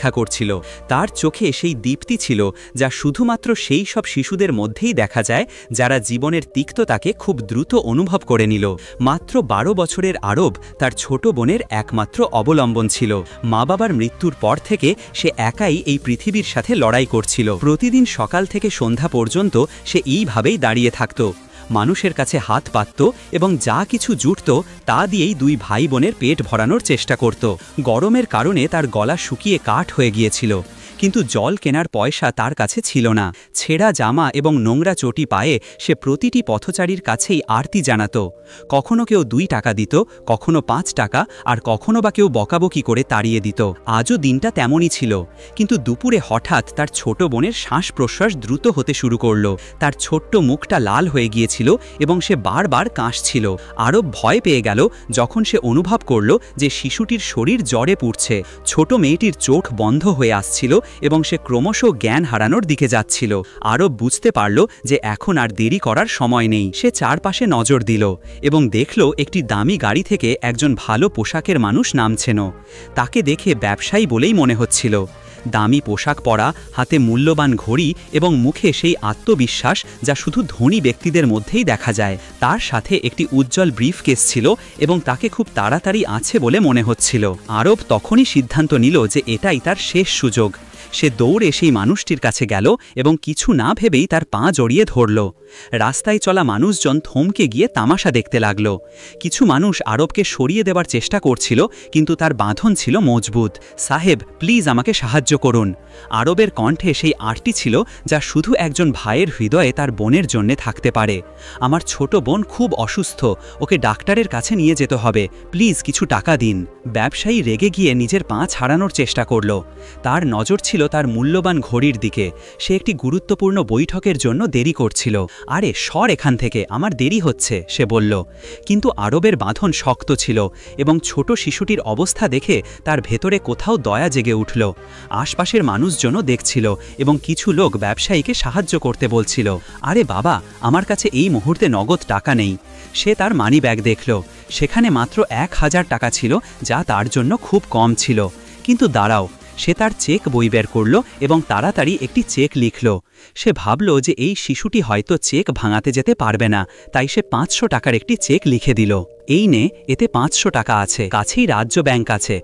অপেক্ষা করছিল। তার চোখে সেই দীপ্তি ছিল যা শুধুমাত্র সেই সব শিশুদের মধ্যেই দেখা যায় যারা জীবনের তিক্ততাকে খুব দ্রুত অনুভব করে নিল। মাত্র 12 বছরের আরব তার ছোট বোনের একমাত্র অবলম্বন ছিল। মা বাবার মৃত্যুর পর থেকে সে একাই এই পৃথিবীর সাথে লড়াই করছিল। প্রতিদিন সকাল থেকে সন্ধ্যা পর্যন্ত সে এইভাবেই দাঁড়িয়ে থাকত, মানুষের কাছে হাত পাতত এবং যা কিছু জুটত তা দিয়েই দুই ভাই বোনের পেট ভরানোর চেষ্টা করত। গরমের কারণে তার গলা শুকিয়ে কাঠ হয়ে গিয়েছিল, কিন্তু জল কেনার পয়সা তার কাছে ছিল না। ছেঁড়া জামা এবং নোংরা চটি পায়ে সে প্রতিটি পথচারীর কাছেই আরতি জানাত। কখনো কেউ 2 টাকা দিত, কখনো 5 টাকা, আর কখনো বা কেউ বকাবকি করে তাড়িয়ে দিত। আজও দিনটা তেমনই ছিল, কিন্তু দুপুরে হঠাৎ তার ছোট বোনের শ্বাস প্রশ্বাস দ্রুত হতে শুরু করল। তার ছোট্ট মুখটা লাল হয়ে গিয়েছিল এবং সে বারবার কাশছিল। আরব ভয় পেয়ে গেল যখন সে অনুভব করল যে শিশুটির শরীর জ্বরে পুড়ছে। ছোট মেয়েটির চোখ বন্ধ হয়ে আসছিল এবং সে ক্রমশ জ্ঞান হারানোর দিকে যাচ্ছিল। আরব বুঝতে পারল যে এখন আর দেরি করার সময় নেই। সে চারপাশে নজর দিল এবং দেখল একটি দামি গাড়ি থেকে একজন ভালো পোশাকের মানুষ নামছেন। তাকে দেখে ব্যবসায়ী বলেই মনে হচ্ছিল। দামি পোশাক পরা, হাতে মূল্যবান ঘড়ি এবং মুখে সেই আত্মবিশ্বাস যা শুধু ধনী ব্যক্তিদের মধ্যেই দেখা যায়। তার সাথে একটি উজ্জ্বল ব্রিফকেস ছিল এবং তাকে খুব তাড়াতাড়ি আছে বলে মনে হচ্ছিল। আরব তখনই সিদ্ধান্ত নিল যে এটাই তার শেষ সুযোগ। সে দৌড়ে সেই মানুষটির কাছে গেল এবং কিছু না ভেবেই তার পা জড়িয়ে ধরল। রাস্তায় চলা মানুষজন থমকে গিয়ে তামাশা দেখতে লাগল। কিছু মানুষ আরবকে সরিয়ে দেওয়ার চেষ্টা করছিল, কিন্তু তার বাঁধন ছিল মজবুত। সাহেব, প্লিজ আমাকে সাহায্য করুন। আরবের কণ্ঠে সেই আরটি ছিল যা শুধু একজন ভাইয়ের হৃদয়ে তার বোনের জন্যে থাকতে পারে। আমার ছোট বোন খুব অসুস্থ, ওকে ডাক্তারের কাছে নিয়ে যেতে হবে, প্লিজ কিছু টাকা দিন। ব্যবসায়ী রেগে গিয়ে নিজের পা ছাড়ানোর চেষ্টা করল। তার নজর ছিল তার মূল্যবান ঘড়ির দিকে। সে একটি গুরুত্বপূর্ণ বৈঠকের জন্য দেরি করছিল। আরে সর এখান থেকে, আমার দেরি হচ্ছে, সে বলল। কিন্তু আরবের বাঁধন শক্ত ছিল এবং ছোট শিশুটির অবস্থা দেখে তার ভেতরে কোথাও দয়া জেগে উঠল। আশপাশের মানুষজনও দেখছিল এবং কিছু লোক ব্যবসায়ীকে সাহায্য করতে বলছিল। আরে বাবা, আমার কাছে এই মুহূর্তে নগদ টাকা নেই। সে তার মানি ব্যাগ দেখল, সেখানে মাত্র 1000 টাকা ছিল, যা তার জন্য খুব কম ছিল। কিন্তু দাঁড়াও, সে তার চেক বই বের করল এবং তাড়াতাড়ি একটি চেক লিখল। সে ভাবল যে এই শিশুটি হয়তো চেক ভাঙাতে যেতে পারবে না, তাই সে 500 টাকার একটি চেক লিখে দিল। এই নে, এতে 500 টাকা আছে, কাছেই রাজ্য ব্যাংক আছে।